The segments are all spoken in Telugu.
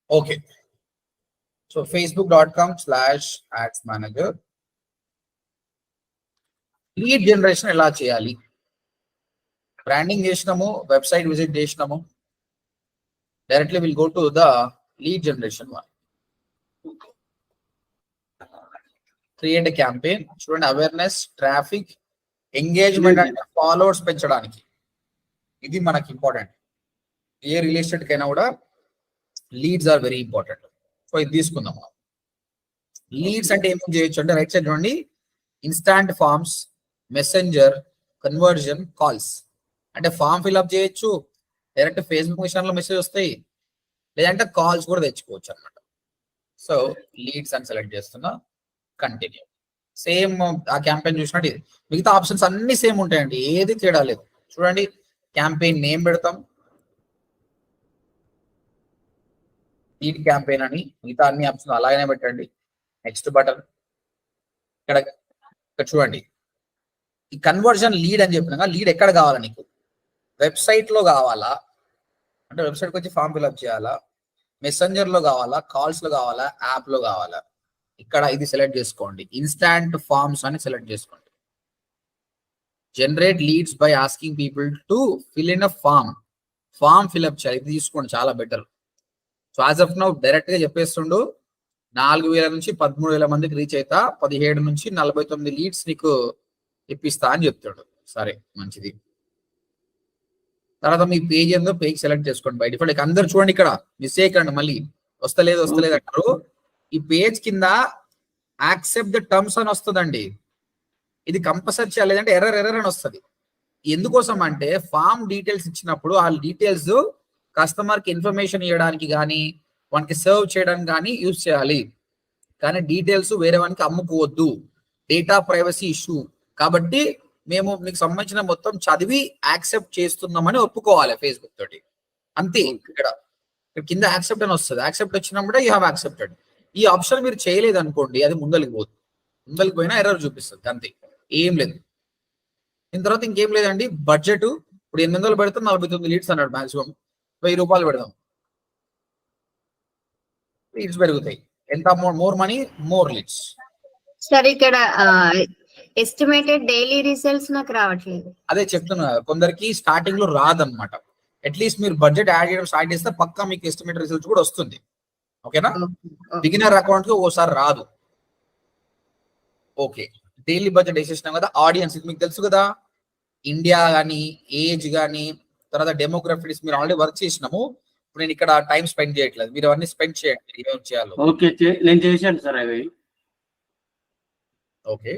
Okay. So facebook.com/ads manager. Lead generation ఎలా చేయాలి? బ్రాండింగ్ చేసినాము, వెబ్సైట్ విజిట్ చేసినాము, directly will go to the lead generation one. Create a campaign. చూడండి, అవేర్నెస్, ట్రాఫిక్, ఎంగేజ్మెంట్ అంటే ఫాలోవర్స్ పెంచడానికి. ఇది మనకి ఇంపార్టెంట్. ఏ రియల్ ఎస్టేట్ కైనా కూడా leads are very important. So ఇది తీసుకుందాం. లీడ్స్ అంటే ఏమేమి చేయొచ్చు అంటే రైట్ సైడ్ చూడండి, instant forms, messenger, conversion, calls. అంటే ఫామ్ ఫిల్అప్ చేయొచ్చు, డైరెక్ట్ ఫేస్బుక్ మిషన్లో మెసేజ్ వస్తాయి, లేదంటే కాల్స్ కూడా తెచ్చుకోవచ్చు అనమాట. సో లీడ్స్ అని సెలెక్ట్ చేస్తున్నా, కంటిన్యూ. సేమ్ ఆ క్యాంపెయిన్ చూసినట్టు ఇది. మిగతా ఆప్షన్స్ అన్ని సేమ్ ఉంటాయండి, ఏది తేడా లేదు. చూడండి, క్యాంపెయిన్ నేమ్ పెడతాం, లీడ్ క్యాంపెయిన్ అని. మిగతా అన్ని ఆప్షన్స్ అలాగనే పెట్టండి. Next button. ఇక్కడ చూడండి, ఈ కన్వర్జన్ లీడ్ అని చెప్పినాక లీడ్ ఎక్కడ కావాలా నీకు? వెబ్సైట్ లో కావాలా అంటే వెబ్సైట్కి వచ్చి ఫామ్ ఫిల్అప్ చేయాలా, మెసెంజర్ లో కావాలా, కాల్స్ లో కావాలా, యాప్ లో కావాలా? ఇక్కడ ఇది సెలెక్ట్ చేసుకోండి, ఇన్స్టాంట్ ఫార్మ్స్ అని సెలెక్ట్ చేసుకోండి. Generate leads by asking people to fill in a form fill up చేయాలి. ఇది తీసుకోండి, చాలా better. So as of now direct గా చెప్పేస్తుండు, 4,000 నుంచి 13,000 మందికి రీచ్ అవుతా, 17 నుంచి 49 లీడ్స్ నీకు ఇప్పిస్తా అని చెప్తాడు. సరే, మంచిది. తర్వాత మీ పేజ్ ఏందో పేజ్ సెలెక్ట్ చేసుకోండి. బై డిఫాల్ట్ అందరు చూడండి, ఇక్కడ మిస్ చేయకండి, మళ్ళీ వస్తలేదు అంటారు. ఈ పేజ్ కింద యాక్సెప్ట్ ద టర్మ్స్ అని వస్తుందండి. ఇది కంపల్సరీ చేయాలి, లేదంటే ఎర్రర్ అని వస్తుంది. ఎందుకోసం అంటే ఫామ్ డీటెయిల్స్ ఇచ్చినప్పుడు ఆ డీటెయిల్స్ కస్టమర్ కి ఇన్ఫర్మేషన్ ఇవ్వడానికి కానీ, వానికి సర్వ్ చేయడానికి కానీ యూజ్ చేయాలి. కానీ డీటెయిల్స్ వేరే వానికి అమ్ముకోవద్దు, డేటా ప్రైవసీ ఇష్యూ. కాబట్టి మేము మీకు సంబంధించిన మొత్తం చదివి యాక్సెప్ట్ చేస్తున్నామని ఒప్పుకోవాలి ఫేస్బుక్ తోటి, అంతే. ఇక్కడ కింద యాక్సెప్ట్ అని వస్తుంది. యాక్సెప్ట్ వచ్చినప్పుడే యూ హ్యావ్ యాక్సెప్టెడ్. ఈ ఆప్షన్ మీరు చేయలేదు అనుకోండి, అది ముందరికి పోతుంది. ముందరికి పోయినా ఎర్రర్ చూపిస్తుంది, అంతే, ఏం లేదు. దీని తర్వాత ఇంకేం లేదండి. బడ్జెట్ ఇప్పుడు 800 పెడతాం, 49 లీడ్స్ అన్నాడు. మాక్సిమం 1000 రూపాయలు పెడదాం, లీడ్స్ పెరుగుతాయి. ఎంత మోర్ మనీ మోర్ లీడ్స్. సరే, ఇక్కడ ఎస్టిమేటెడ్ డైలీ రిజల్ట్స్ నాకు రావట్లేదు. అదే చెప్తున్నా, కొందరికి స్టార్టింగ్ లో రాదనమాట. అట్లీస్ట్ మీరు బడ్జెట్ యాడ్ చేయడం స్టార్ట్ చేస్తే పక్కా మీకు ఎస్టిమేటెడ్ రిజల్ట్స్ కూడా వస్తుంది. ఓకేనా? బిగినర్ అకౌంట్ కి ఓసారి రాదు. ఓకే, డైలీ బడ్జెట్ వేసేసినాం కదా. ఆడియన్స్ మీకు తెలుసు కదా, ఇండియా కానీ, ఏజ్ కానీ, తర్వాత డెమోగ్రఫీస్ మీరు ఆల్రెడీ వర్క్ చేసినాము. ఇప్పుడు నేను ఇక్కడ టైం స్పెండ్ చేయట్లేదు, మీరు అవన్నీ స్పెండ్ చేయండి, ఏమేమి చేయాలో. ఓకే, నేను చేశాను సార్ అవి. ఓకే,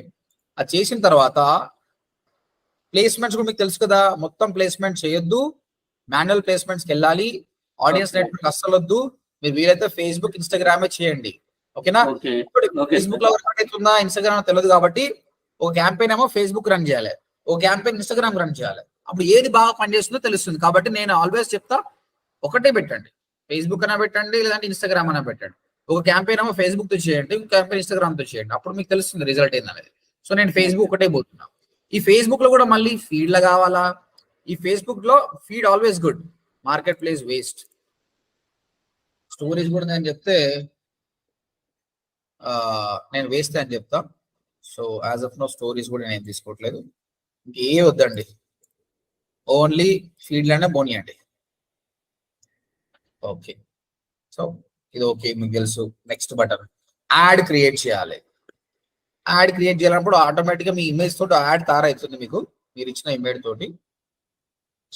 అది చేసిన తర్వాత ప్లేస్మెంట్స్ కూడా మీకు తెలుసు కదా. మొత్తం ప్లేస్మెంట్ చేయొద్దు, మాన్యువల్ ప్లేస్మెంట్స్కి వెళ్ళాలి. ఆడియన్స్ నెట్వర్క్ అస్సలు వద్దు. మీరు వీలైతే ఫేస్బుక్, ఇన్స్టాగ్రామే చేయండి. ఓకేనా? ఫేస్బుక్ లో వర్క్ అవుతుందా, ఇన్స్టాగ్రామ్ తెలియదు కాబట్టి ఒక క్యాంపెయిన్ ఏమో ఫేస్బుక్ రన్ చేయాలి, ఒక క్యాంపెయిన్ ఇన్స్టాగ్రామ్ రన్ చేయాలి. అప్పుడు ఏది బాగా పనిచేస్తుందో తెలుస్తుంది. కాబట్టి నేను ఆల్వేస్ చెప్తా, ఒకటే పెట్టండి, ఫేస్బుక్ అయినా పెట్టండి, లేదంటే ఇన్స్టాగ్రామ్ అయినా పెట్టండి. ఒక క్యాంపెయిన్ ఏమో ఫేస్బుక్ తో చేయండి, ఒక క్యాంపెయిన్ ఇన్స్టాగ్రామ్ తో చేయండి. అప్పుడు మీకు తెలుస్తుంది రిజల్ట్ ఏందనేది. సో నేను ఫేస్బుక్ ఒకటే పోతున్నా. ఈ ఫేస్బుక్ లో కూడా మళ్ళీ ఫీడ్ లా కావాలా? ఈ ఫేస్బుక్ లో feed always good, market place waste. Stories కూడా నేను చెప్తే నేను వేస్ట్ అని చెప్తా. So as of now stories కూడా నేను తీసుకోవట్లేదు. ఇంకే వద్దండి, ఓన్లీ ఫీడ్ లోనే పోనీయండి. ఓకే, సో ఇది ఓకే, మీకు తెలుసు. నెక్స్ట్ బటన్, యాడ్ క్రియేట్ చేయాలి. యాడ్ క్రియేట్ చేయాలన్నప్పుడు ఆటోమేటిక్గా మీ ఇమేజ్ తోటి యాడ్ తయారవుతుంది మీకు, మీరు ఇచ్చిన ఇమేజ్ తోటి.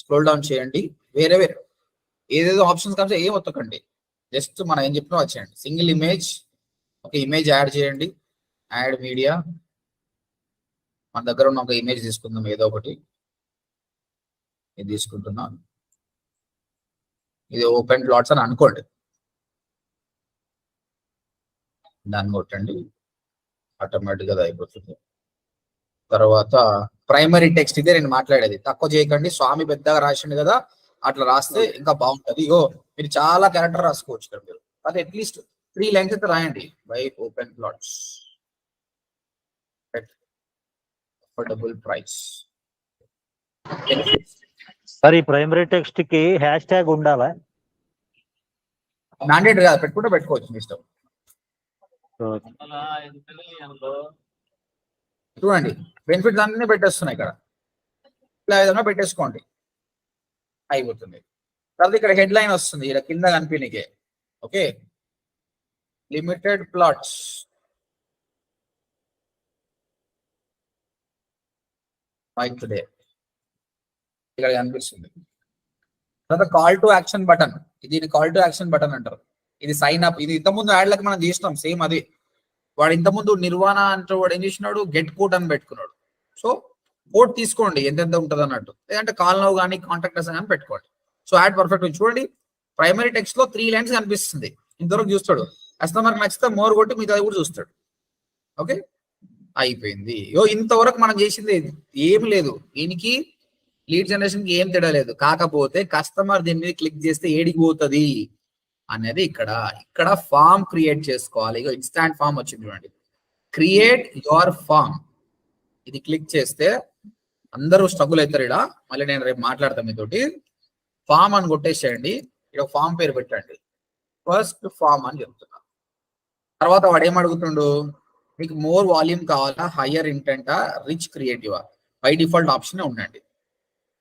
స్క్రోల్ డౌన్ చేయండి, వేరే ఏదేదో ఆప్షన్స్ కాబట్టి ఏం ఒత్తకండి, జస్ట్ మనం ఏం చెప్పినా వచ్చేయండి. సింగిల్ ఇమేజ్, ఒక ఇమేజ్ యాడ్ చేయండి. యాడ్ మీడియా, మన దగ్గర ఉన్న ఒక ఇమేజ్ తీసుకుందాం, ఏదో ఒకటి. ఇది తీసుకుంటున్నాను, ఇది ఓపెన్ ప్లాట్స్ అని అనుకోండి. దాన్ని కొట్టండి, ఆటోమేటిక్గా అది అయిపోతుంది. తర్వాత ప్రైమరీ టెక్స్ట్, ఇదే నేను మాట్లాడేది. తక్కువ చేయకండి, స్వామి పెద్దగా రాసిండు కదా, అట్లా రాస్తే ఇంకా బాగుంటుంది. ఇగో మీరు చాలా క్యారెక్టర్ రాసుకోవచ్చు ఇక్కడ. మీరు అది అట్లీస్ట్ 3 లైన్స్ అయితే రాయండి. By open plots, affordable price. Sir, ఈ ప్రైమరీ టెక్స్ట్ కి హ్యాష్ ట్యాగ్ ఉండాలా? మ్యాండేట్ కాదు, పెట్టుకుంటే పెట్టుకోవచ్చు మీ ఇష్టం. చూడండి బెనిఫిట్స్ అన్ని పెట్టేస్తున్నాయి ఇక్కడ, ఇలా విధంగా పెట్టేసుకోండి అయిపోతుంది. తర్వాత ఇక్కడ హెడ్ లైన్ వస్తుంది, ఇక్కడ కింద కనిపించే. Okay, limited plots by today ఇక్కడ కనిపిస్తుంది. తర్వాత కాల్ టు యాక్షన్ బటన్, ఇది కాల్ టు యాక్షన్ బటన్ అంటారు. ఇది సైన్ అప్, ఇది ఇంతకుముందు యాడ్లకు మనం చేసినాం సేమ్ అదే. వాడు ఇంతకుముందు నిర్వాణ అంటే వాడు ఏం చేసినాడు, గెట్ కోడ్ అని పెట్టుకున్నాడు. సో కోడ్ తీసుకోండి ఎంతెంత ఉంటుంది అన్నట్టు, లేదంటే కాల్ నౌ కానీ కాంటాక్ట్ అస్ కానీ పెట్టుకోండి. సో యాడ్ పర్ఫెక్ట్ చూడండి, ప్రైమరీ టెక్స్ట్ లో 3 లైన్స్ కనిపిస్తుంది. ఇంతవరకు చూస్తాడు, కస్టమర్కి నచ్చితే మోర్ కొట్టి మిగతా కూడా చూస్తాడు. ఓకే అయిపోయింది. ఇంతవరకు మనం చేసింది ఏం లేదు, దీనికి లీడ్ జనరేషన్ కి ఏం తేడా లేదు. కాకపోతే కస్టమర్ దీని మీద క్లిక్ చేస్తే ఏడికి పోతుంది అనేది ఇక్కడ ఫామ్ క్రియేట్ చేసుకోవాలి. ఇక ఇన్స్టాంట్ ఫామ్ వచ్చింది చూడండి, క్రియేట్ యువర్ ఫామ్. ఇది క్లిక్ చేస్తే అందరూ స్ట్రగుల్ అవుతారు. ఇక్కడ మళ్ళీ నేను రేపు మాట్లాడతాను మీతోటి. ఫామ్ అని కొట్టేసేయండి, ఇక్కడ ఫామ్ పేరు పెట్టండి, ఫస్ట్ ఫామ్ అని చెప్తున్నా. తర్వాత వాడు ఏం అడుగుతుండు, మీకు మోర్ వాల్యూమ్ కావాలా, హయ్యర్ ఇంటెంటా, రిచ్ క్రియేటివా? బై డిఫాల్ట్ ఆప్షన్ ఉండండి.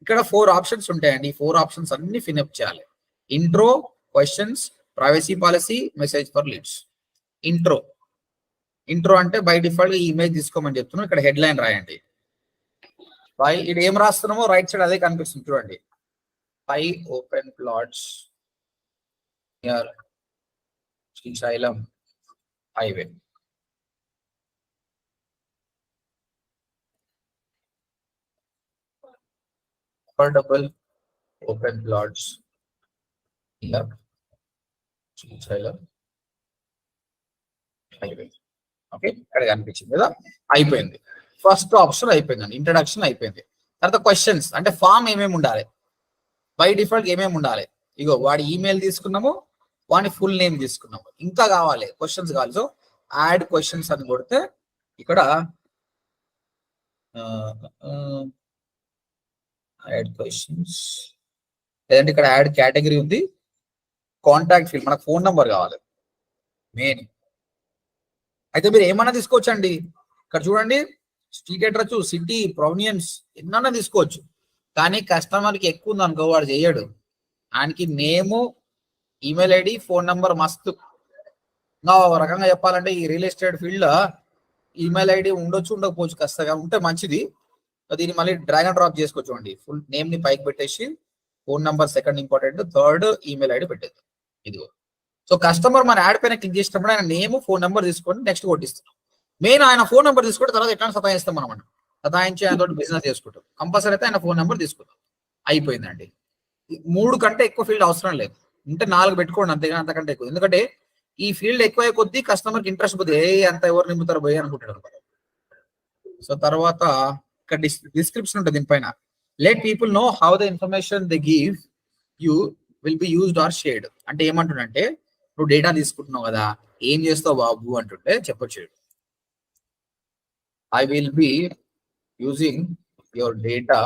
ఇక్కడ 4 ఆప్షన్స్ ఉంటాయండి. 4 ఆప్షన్స్ అన్ని ఫినప్ చేయాలి. Intro, questions, privacy policy, message for leads. Intro అంటే బై డిఫాల్ట్ ఈ ఇమేజ్ తీసుకోమని చెప్తున్నాం. ఇక్కడ హెడ్ లైన్ రాయండి. ఇది ఏం రాస్తున్నామో రైట్ సైడ్ అదే కనిపిస్తుంది చూడండి. 5 open plots near Srisailam highway. Affordable open plots near Srisailam highway. Okay ఇక్కడ కనిపించింది కదా, అయిపోయింది. ఫస్ట్ ఆప్షన్ అయిపోయిందండి, ఇంట్రడక్షన్ అయిపోయింది. తర్వాత క్వశ్చన్స్ అంటే ఫామ్ ఏమేమి ఉండాలి, బై డిఫాల్ట్ ఏమేమి ఉండాలి. ఇగో వాడి ఈమెయిల్ తీసుకున్నాము, వాడి ఫుల్ నేమ్ తీసుకున్నాము, ఇంకా కావాలి క్వశ్చన్స్ కావాలి. సో యాడ్ క్వశ్చన్స్ అని కొడితే ఇక్కడ యాడ్ క్వశ్చన్స్, లేదంటే ఇక్కడ యాడ్ కేటగిరీ ఉంది, కాంటాక్ట్ ఫీల్డ్, మనకు ఫోన్ నంబర్ కావాలి మెయిన్. అయితే మీరు ఏమన్నా తీసుకోవచ్చండి. ఇక్కడ చూడండి, స్ట్రీట్ అడ్రస్, సిటీ, ప్రొవినియన్స్ ఎన్నన్నా తీసుకోవచ్చు. కానీ కస్టమర్కి ఎక్కువ ఉంది అనుకో, వాడు చేయడు. ఆయనకి నేము, ఈమెయిల్ ఐడి, ఫోన్ నంబర్ మస్తు. ఇంకా ఒక రకంగా చెప్పాలంటే ఈ రియల్ ఎస్టేట్ ఫీల్డ్ లో ఈమెయిల్ ఐడి ఉండొచ్చు, ఉండకపోవచ్చు, కష్టంగా ఉంటే మంచిది. దీన్ని మళ్ళీ డ్రాగ్ అండ్ డ్రాప్ చేసుకోవచ్చు అండి. ఫుల్ నేమ్ ని పైకి పెట్టేసి phone number second important, third email ID పెట్టేది. ఇదిగో. సో కస్టమర్ మన యాడ్ పైన క్లిక్ చేసినప్పుడు ఆయన నేమ్, ఫోన్ నెంబర్ తీసుకొని నెక్స్ట్ కొట్టిస్తున్నాం. మెయిన్ ఆయన ఫోన్ నెంబర్ తీసుకుంటే తర్వాత ఎట్లా సతాయిస్తాం మనం, సతాయించి ఆయన తోటి బిజినెస్ చేసుకుంటాం. కంపల్సరీ అయితే ఆయన ఫోన్ నెంబర్ తీసుకుంటాం. అయిపోయిందండి. 3 కంటే ఎక్కువ ఫీల్డ్ అవసరం లేదు, ఉంటే 4 పెట్టుకోండి అంతేగాని అంతకంటే ఎక్కువ. ఎందుకంటే ఈ ఫీల్డ్ ఎక్కువ కొద్దీ కస్టమర్కి ఇంట్రెస్ట్ పోతుంది, అంత ఎవరు నింపుతారు పోయి అనుకుంటారు. సో తర్వాత ఇక్కడ డిస్క్రిప్షన్ ఉంటుంది దీనిపైన, let people know how the information they give you will be used or shared. అంటే ఏమంటుండంటే, నువ్వు డేటా తీసుకుంటున్నావు కదా, ఏం చేస్తావు బాబు అంటుంటే చెప్పొచ్చు, I will be using your data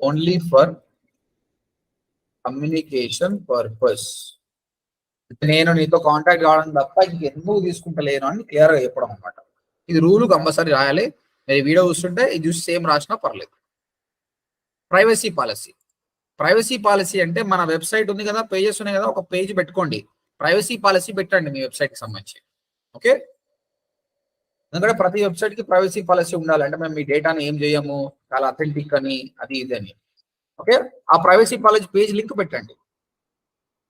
only for communication purpose. నేను నీతో కాంటాక్ట్ కావడం తప్ప ఇంకెందుకు తీసుకుంటలేను అని క్లియర్ గా చెప్పడం అనమాట. ఇది రూల్ కంపల్సరీ రాయాలి. మీరు వీడియో చూస్తుంటే ఇది చూసి సేమ్ రాసినా పర్లేదు. Privacy policy. ప్రైవసీ పాలసీ అంటే మన వెబ్సైట్ ఉంది కదా, పేజెస్ ఉన్నాయి కదా, ఒక పేజ్ పెట్టుకోండి, ప్రైవసీ పాలసీ పెట్టండి మీ వెబ్సైట్ కి సంబంధించి. ఓకే, ఎందుకంటే ప్రతి వెబ్సైట్ కి ప్రైవసీ పాలసీ ఉండాలి. అంటే మేము మీ డేటాని ఏం చేయము, చాలా అథెంటిక్ అని, అది ఇది అని. ఓకే, ఆ ప్రైవసీ పాలసీ పేజ్ లింక్ పెట్టండి,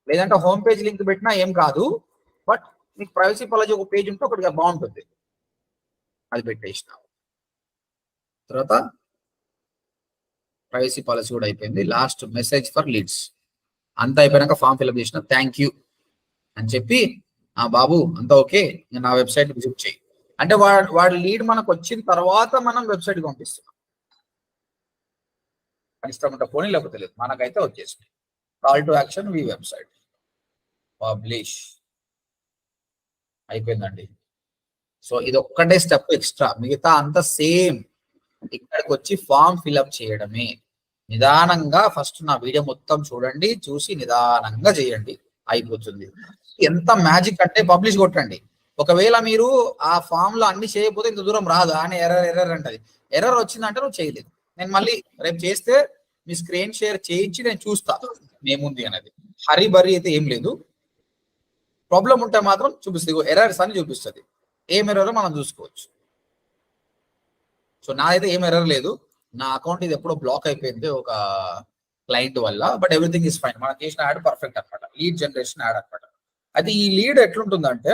లేదంటే హోమ్ పేజ్ లింక్ పెట్టినా ఏం కాదు. బట్ మీకు ప్రైవసీ పాలసీ ఒక పేజ్ ఉంటే ఒకటిగా బాగుంటుంది, అది పెట్టేసిన తర్వాత ప్రైవసీ పాలసీ కూడా అయిపోయింది. Last message for leads. అంతా అయిపోయినాక ఫామ్ ఫిల్అప్ చేసిన థ్యాంక్ యూ అని చెప్పి, బాబు అంతా ఓకే, నా వెబ్సైట్ విజిట్ చేయి అంటే వాడి లీడ్ మనకు వచ్చిన తర్వాత మనం వెబ్సైట్కి పంపిస్తున్నాం. ఇష్టం ఉంటే పోనీ, లేకపోతే లేదు, మనకైతే వచ్చేసింది. Call to action we website publish అయిపోయిందండి. సో ఇది ఒక్కటే స్టెప్ ఎక్స్ట్రా, మిగతా అంతా సేమ్. ఇక్కడికి వచ్చి ఫామ్ ఫిల్అప్ చేయడమే. నిదానంగా ఫస్ట్ నా వీడియో మొత్తం చూడండి, చూసి నిదానంగా చేయండి, అయిపోతుంది. ఎంత మ్యాజిక్ అంటే పబ్లిష్ కొట్టండి. ఒకవేళ మీరు ఆ ఫామ్ లో అన్ని చేయకపోతే ఇంత దూరం రాదు అని ఎర్రర్ అంటది. ఎర్రర్ వచ్చిందంటే నువ్వు చేయలేదు. నేను మళ్ళీ రేపు చేస్తే మీ స్క్రీన్ షేర్ చేయించి నేను చూస్తా ఏముంది అనేది. హరి బరి అయితే ఏం లేదు. ప్రాబ్లం ఉంటే మాత్రం చూపిస్తుంది, ఎర్రర్స్ అని చూపిస్తుంది. ఏం ఎర్రర్ మనం చూసుకోవచ్చు. సో నాదైతే ఏం ఎర్రర్ లేదు. నా అకౌంట్ ఇది ఎప్పుడో బ్లాక్ అయిపోయింది ఒక క్లయింట్ వల్ల. But everything is fine. మనం చేసిన యాడ్ పర్ఫెక్ట్ అనమాట. లీడ్ జనరేషన్ యాడ్ అనమాట. అయితే ఈ లీడ్ ఎట్లుంటుందంటే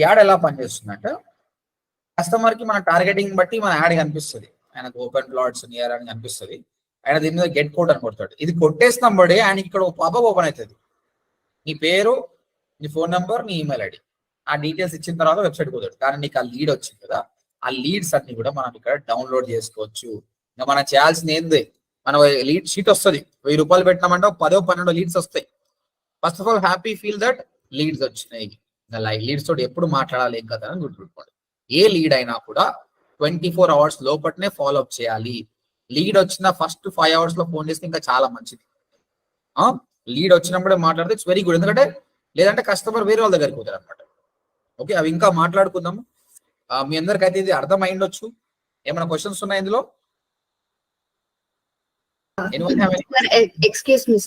యాడ్ ఎలా పనిచేస్తుందంటే కస్టమర్ కి మన టార్గెటింగ్ బట్టి మన యాడ్ కనిపిస్తుంది. ఆయనకు ఓపెన్ ప్లాట్స్ నియర్ అని కనిపిస్తుంది. ఆయన దీని మీద గెట్ కోడ్ అని కొడతాడు. ఇది కొట్టేసిన బడే ఆయనకి ఇక్కడ పాపప్ ఓపెన్ అవుతుంది. నీ పేరు, నీ ఫోన్ నెంబర్, నీ ఈమెయిల్ ఐడి, ఆ డీటెయిల్స్ ఇచ్చిన తర్వాత వెబ్సైట్ పోతాడు. కానీ నీకు ఆ లీడ్ వచ్చింది కదా, ఆ లీడ్స్ అన్ని కూడా మనం ఇక్కడ డౌన్లోడ్ చేసుకోవచ్చు. ఇంకా మనం చేయాల్సింది ఏంది, మన లీడ్ షీట్ వస్తుంది. 1000 రూపాయలు పెట్టినామంటే 10-12 లీడ్స్ వస్తాయి. First of all happy feel that leads వచ్చినాయి. ఇంకా లీడ్స్ తోటి ఎప్పుడు మాట్లాడాలి ఏం కదా అని గుర్తుపెట్టుకోండి. ఏ లీడ్ అయినా కూడా 24 అవర్స్ లోపట్నే ఫాలో అప్ చేయాలి. లీడ్ వచ్చిన ఫస్ట్ 5 అవర్స్ లో ఫోన్ చేస్తే ఇంకా చాలా మంచిది. లీడ్ వచ్చినప్పుడే మాట్లాడితే ఇట్స్ వెరీ గుడ్. ఎందుకంటే లేదంటే కస్టమర్ వేరే వాళ్ళ దగ్గరికి పోతారు అనమాట. ఓకే, అవి ఇంకా మాట్లాడుకుందాము. మీ అందరికైతే ఇది అర్థమైండొచ్చు. ఏమైనా క్వశ్చన్స్ ఉన్నాయి ఇందులో? Excuse me sir.